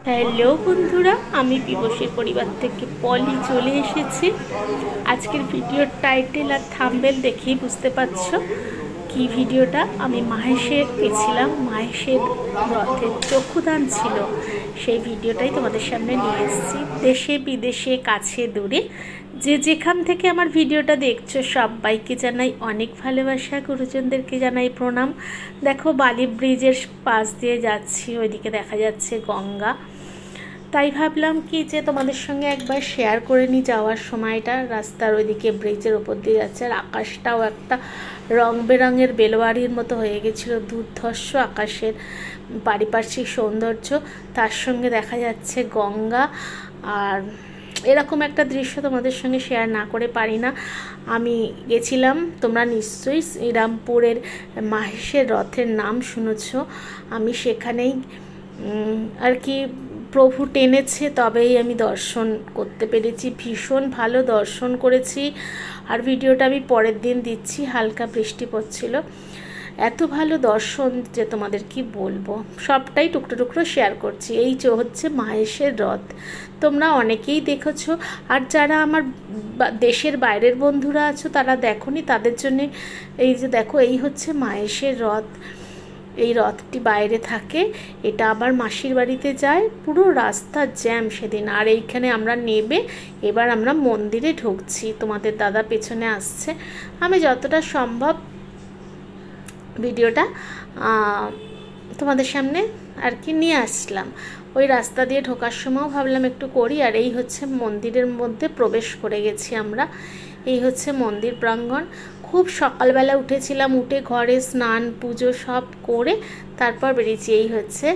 Hello বন্ধুরা, আমি বিবশীর পরিবার থেকে পলি চলে এসেছি। আজকের ভিডিওর টাইটেল আর থাম্বনেল দেখেই বুঝতে পারছো কি ভিডিওটা। আমি মাহেশের গেছিলাম, মাহেশের রথের চক্ষুদান ছিল, সেই ভিডিওটাই তোমাদের সামনে নিয়ে এসেছি। দেশে বিদেশে কাছে দূরে যে যেখান থেকে আমার ভিডিওটা দেখছো সবাইকে জানাই অনেক ভালোবাসা, গুরুজনদেরকে জানাই প্রণাম। দেখো বালি ব্রিজের পাশ দিয়ে যাচ্ছি, ওইদিকে দেখা যাচ্ছে গঙ্গা। তাই ভাবলাম কি যে তোমাদের সঙ্গে একবার শেয়ার করে নিই যাওয়ার সময়টা। রাস্তার ওইদিকে ব্রিজের ওপর দিয়ে যাচ্ছে, আর আকাশটাও একটা রং বেরঙের বেলবাড়ির মতো হয়ে গেছিলো। দুর্ধর্ষ আকাশের পারিপার্শ্বিক সৌন্দর্য, তার সঙ্গে দেখা যাচ্ছে গঙ্গা। আর এরকম একটা দৃশ্য তোমাদের সঙ্গে শেয়ার না করে পারি না। আমি গেছিলাম, তোমরা নিশ্চয়ই শ্রীরামপুরের মাহেশের রথের নাম শুনেছ। আমি সেখানেই আর কি প্রভু টেনেছে, তবেই আমি দর্শন করতে পেরেছি। ভীষণ ভালো দর্শন করেছি। আর ভিডিওটা আমি পরের দিন দিচ্ছি, হালকা বৃষ্টি পড়ছিল, এত ভালো দর্শন যে তোমাদের কি বলবো। সবটাই টুকরো টুকরো শেয়ার করছি। এই যে হচ্ছে মাহেশের রথ, তোমরা অনেকেই দেখেছো, আর যারা আমার দেশের বাইরের বন্ধুরা আছো তারা দেখোনি, তাদের জন্যে এই যে দেখো, এই হচ্ছে মাহেশের রথ। এই রথটি বাইরে থাকে, এটা আবার মাসির বাড়িতে যায়। পুরো রাস্তা জ্যাম সেদিন। আর এইখানে আমরা নেবে এবার আমরা মন্দিরে ঢুকছি। তোমাদের দাদা পেছনে আসছে। আমি যতটা সম্ভব ভিডিওটা তোমাদের সামনে আর কি নিয়ে আসলাম। ওই রাস্তা দিয়ে ঢোকার সময়ও ভাবলাম একটু করি। আর এই হচ্ছে মন্দিরের মধ্যে প্রবেশ করে গেছি আমরা। এই হচ্ছে মন্দির প্রাঙ্গণ। খুব সকালবেলা উঠেছিলাম, উঠে ঘরে স্নান পুজো সব করে তারপর বেরিয়েছি। এই হচ্ছে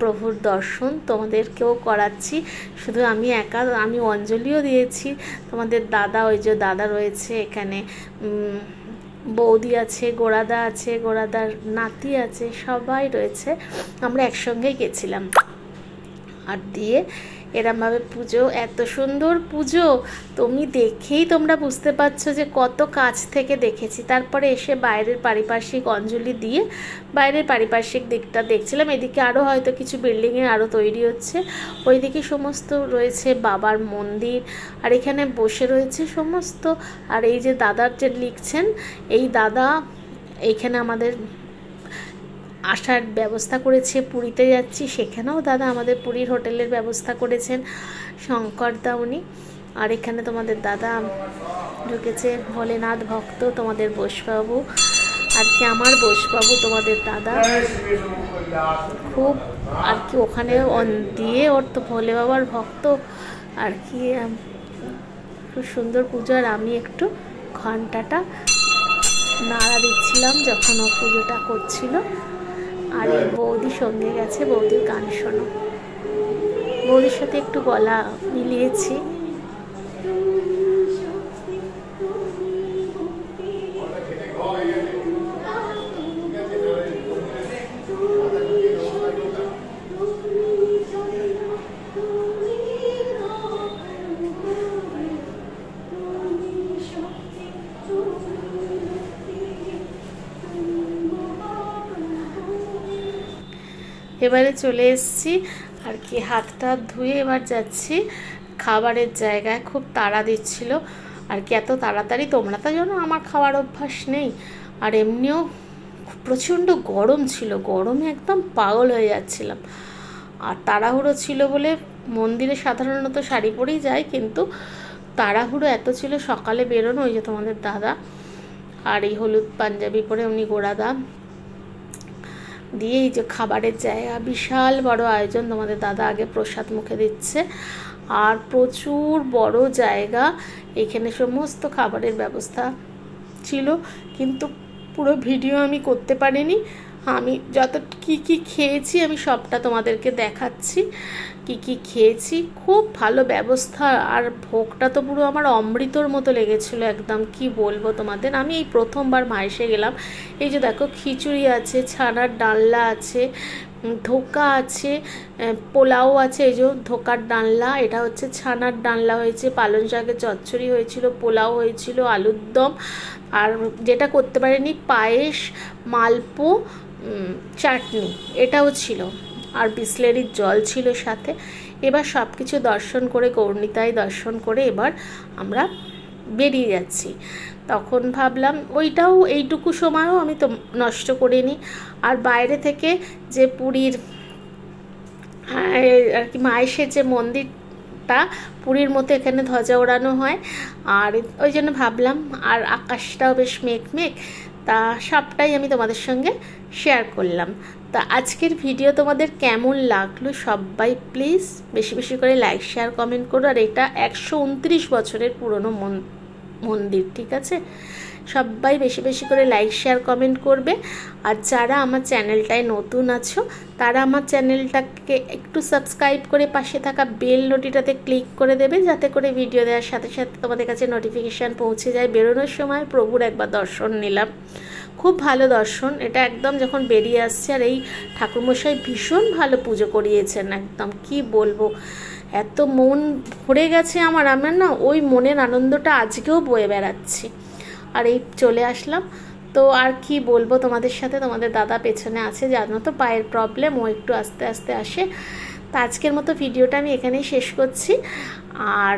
প্রভুর দর্শন তোমাদেরকেও করাচ্ছি। শুধু আমি একা, আমি অঞ্জলিও দিয়েছি। তোমাদের দাদা, ওই যে দাদা রয়েছে এখানে, বৌদি আছে, গোড়াদা আছে, গোড়াদার নাতি আছে, সবাই রয়েছে। আমরা একসঙ্গেই গেছিলাম। আর দিয়ে এরমভাবে পুজো, এত সুন্দর পুজো তুমি দেখেই তোমরা বুঝতে পারছো যে কত কাছ থেকে দেখেছি। তারপরে এসে বাইরের পারিপার্শ্বিক অঞ্জলি দিয়ে বাইরের পারিপার্শ্বিক দিকটা দেখছিলাম। এদিকে আরও হয়তো কিছু বিল্ডিংয়ে আরও তৈরি হচ্ছে। ওইদিকে সমস্ত রয়েছে বাবার মন্দির, আর এখানে বসে রয়েছে সমস্ত। আর এই যে দাদার যে লিখছেন, এই দাদা এইখানে আমাদের আসার ব্যবস্থা করেছে। পুরীতে যাচ্ছি, সেখানেও দাদা আমাদের পুরীর হোটেলের ব্যবস্থা করেছেন, শঙ্করদা উনি। আর এখানে তোমাদের দাদা ঢুকেছে, ভোলেনাথ ভক্ত, তোমাদের বোসবাবু আর কি, আমার বোসবাবু তোমাদের দাদা খুব আর কি ওখানে দিয়ে, ওর তো ভোলে বাবার ভক্ত আর কি। খুব সুন্দর পুজো। আর আমি একটু ঘন্টাটা নাড়া দিচ্ছিলাম যখন ও পুজোটা করছিল। আর এই বৌদি সঙ্গে গেছে, বৌদির গান শোনো। বৌদির সাথে একটু গলা মিলিয়েছি। এবারে চলে এসেছি আর কি, হাত টাত ধুয়ে এবার যাচ্ছি খাবারের জায়গায়। খুব তাড়া দিচ্ছিল আর কি, এত তাড়াতাড়ি। তোমরা তো জানো আমার খাওয়ার অভ্যাস নেই। আর এমনিও প্রচণ্ড গরম ছিল, গরমে একদম পাগল হয়ে যাচ্ছিলাম। আর তাড়াহুড়ো ছিল বলে মন্দিরে সাধারণত শাড়ি পরেই যায়, কিন্তু তাড়াহুড়ো এত ছিল সকালে বেরোনো। ওই যে তোমাদের দাদা, আর এই হলুদ পাঞ্জাবি পরে উনি গোড়াদা দিয়ে। এই যে খাবারের জায়গা, বিশাল বড় আয়োজন। তোমাদের দাদা আগে প্রসাদ মুখে দিচ্ছে। আর প্রচুর বড় জায়গা, এখানে সমস্ত খাবারের ব্যবস্থা ছিল, কিন্তু পুরো ভিডিও আমি করতে পারিনি। আমি যত কি খেয়েছি আমি সবটা তোমাদেরকে দেখাচ্ছি। কি খেয়েছি, খুব ভালো ব্যবস্থা। আর ভোগটা তো পুরো আমার অমৃতর মতো লেগেছিলো একদম, কি বলবো তোমাদের। আমি এই প্রথমবার মাহেশে গেলাম। এই যে দেখো, খিচুড়ি আছে, ছানার ডালনা আছে, ধোকা আছে, পোলাও আছে। এই যে ধোকার ডালনা, এটা হচ্ছে ছানার ডালনা হয়েছে, পালং শাকের চচ্চড়ি হয়েছিল, পোলাও হয়েছিল, আলুর দম, আর যেটা করতে পারিনি পায়েস, মালপো, চাটনি, এটাও ছিল। আর বিসলেরির জল ছিল সাথে। এবার সব কিছু দর্শন করে, গৌরনিতাই দর্শন করে এবার আমরা বেরিয়ে যাচ্ছি। তখন ভাবলাম ওইটাও এইটুকু সময়ও আমি তো নষ্ট করিনি। আর বাইরে থেকে যে পুরীর আর কি মাহেশের যে মন্দিরটা, পুরীর মতো এখানে ধ্বজা ওড়ানো হয়, আর ওই জন্য ভাবলাম, আর আকাশটাও বেশ মেঘ মেঘ, তা সবটাই আমি তোমাদের সঙ্গে শেয়ার করলাম। তা আজকের ভিডিও তোমাদের কেমন লাগলো সবাই প্লিজ বেশি বেশি করে লাইক শেয়ার কমেন্ট করো। আর এটা 129 বছরের পুরনো মন্দির, ঠিক আছে? সবাই বেশি বেশি করে লাইক শেয়ার কমেন্ট করবে। আর যারা আমার চ্যানেলটায় নতুন আছো তারা আমার চ্যানেলটাকে একটু সাবস্ক্রাইব করে পাশে থাকা বেল নোটিটাতে ক্লিক করে দেবে, যাতে করে ভিডিও দেওয়ার সাথে সাথে তোমাদের কাছে নোটিফিকেশান পৌঁছে যায়। বেরোনোর সময় প্রভুর একবার দর্শন নিলাম, খুব ভালো দর্শন। এটা একদম যখন বেরিয়ে আসছে, আর এই ঠাকুরমশাই ভীষণ ভালো পুজো করিয়েছেন, একদম কি বলবো, এত মন ভরে গেছে আমার না ওই মনের আনন্দটা আজকেও বয়ে বেড়াচ্ছি। আর এই চলে আসলাম। তো আর কি বলবো তোমাদের সাথে, তোমাদের দাদা পেছনে আছে, জানো তো পায়ের প্রবলেম, ও একটু আস্তে আস্তে আসে। তো আজকের মতো ভিডিওটা আমি এখানেই শেষ করছি। আর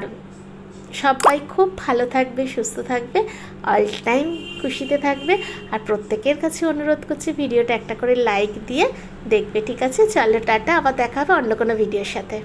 সবাই খুব ভালো থাকবে, সুস্থ থাকবে, অল টাইম খুশিতে থাকবে। আর প্রত্যেকের কাছে অনুরোধ করছি ভিডিওটা একটা করে লাইক দিয়ে দেখবে, ঠিক আছে? চলো টাটা, আবার দেখা হবে অন্য কোনো ভিডিওর সাথে।